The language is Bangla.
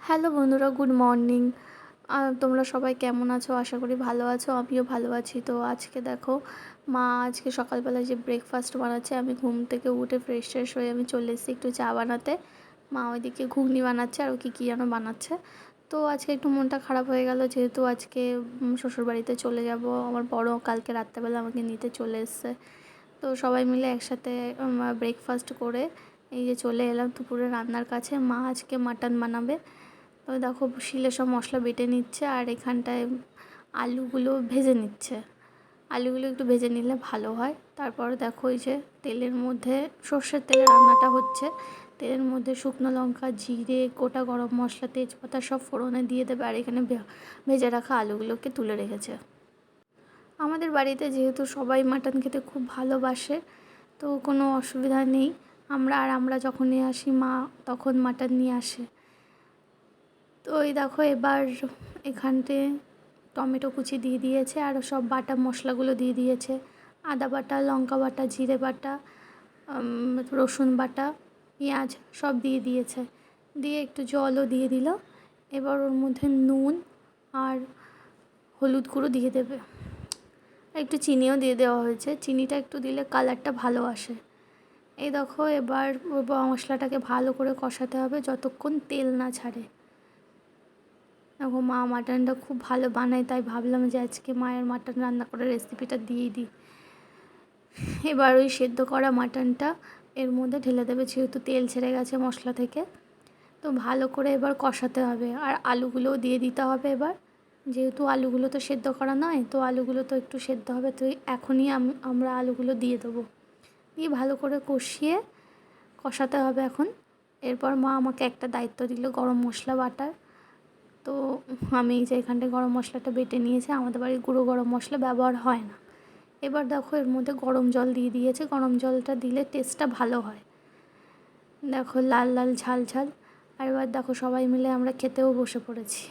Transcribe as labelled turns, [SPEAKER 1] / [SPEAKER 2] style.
[SPEAKER 1] হ্যালো বন্ধুরা, গুড মর্নিং। তোমরা সবাই কেমন আছো? আশা করি ভালো আছো, আমিও ভালো আছি। তো আজকে দেখো, মা আজকে সকালবেলায় যে ব্রেকফাস্ট বানাচ্ছে, আমি ঘুম থেকে উঠে ফ্রেশ ট্রেশ হয়ে আমি চলে এসেছি একটু চা বানাতে। মা ওইদিকে ঘুগনি বানাচ্ছে আর কী যেন বানাচ্ছে। তো আজকে একটু মনটা খারাপ হয়ে গেল, যেহেতু আজকে শ্বশুরবাড়িতে চলে যাব। আমার বড় কালকে রাত্রেবেলা আমাকে নিতে চলে এসছে। তো সবাই মিলে একসাথে ব্রেকফাস্ট করে এই যে চলে এলাম দুপুরে রান্নার কাছে। মা আজকে মাটন বানাবে। তো দেখো, শিলে সব মশলা বেটে নিচ্ছে আর এখানটায় আলুগুলো ভেজে নিচ্ছে। আলুগুলো একটু ভেজে নিলে ভালো হয়। তারপর দেখো, এই যে তেলের মধ্যে সর্ষের তেলে রান্নাটা হচ্ছে। তেলের মধ্যে শুকনো লঙ্কা, জিরে, গোটা গরম মশলা, তেজপাতা সব ফোড়নে দিয়ে দেবে। আর এখানে ভেজে রাখা আলুগুলোকে তুলে রেখেছে। আমাদের বাড়িতে যেহেতু সবাই মাটন খেতে খুব ভালোবাসে, তো কোনো অসুবিধা নেই। আমরা যখনই আসি, মা তখন মাটন নিয়ে আসে। তো এই দেখো, এবার এখানতে টমেটো কুচি দিয়ে দিয়েছে আর সব বাটা মশলাগুলো দিয়ে দিয়েছে। আদা বাটা, লঙ্কা বাটা, জিরে বাটা, রসুন বাটা, পেঁয়াজ সব দিয়ে দিয়েছে। দিয়ে একটু জলও দিয়ে দিল। এবার ওর মধ্যে নুন আর হলুদ গুঁড়ো দিয়ে দেবে। একটু চিনিও দিয়ে দেওয়া হয়েছে, চিনিটা একটু দিলে কালারটা ভালো আসে। এই দেখো, এবার ওই মশলাটাকে ভালো করে কষাতে হবে যতক্ষণ তেল না ছাড়ে। দেখো, মা মাটনটা খুব ভালো বানায়, তাই ভাবলাম যে আজকে মায়ের মাটন রান্না করে রেসিপিটা দিয়েই দিই। এবার ওই সেদ্ধ করা মাটনটা এর মধ্যে ঢেলে দেবে, যেহেতু তেল ছেড়ে গেছে মশলা থেকে। তো ভালো করে এবার কষাতে হবে আর আলুগুলোও দিয়ে দিতে হবে এবার। যেহেতু আলুগুলো তো সেদ্ধ করা নয়, তো আলুগুলো তো একটু সেদ্ধ হবে, তো এখনই আমরা আলুগুলো দিয়ে দেবো। দিয়ে ভালো করে কষাতে হবে এখন। এরপর মা আমাকে একটা দায়িত্ব দিল, গরম মশলা বাটার। তো আমি যে এখানটায় গরম মশলাটা বেটে নিয়েছি, আমাদের বাড়ির গুঁড়ো গরম মশলা ব্যবহার হয় না। এবার দেখো, এর মধ্যে গরম জল দিয়ে দিয়েছে। গরম জলটা দিলে টেস্টটা ভালো হয়। দেখো, লাল লাল ঝাল ঝাল। আর এবার দেখো, সবাই মিলে আমরা খেতেও বসে পড়েছি।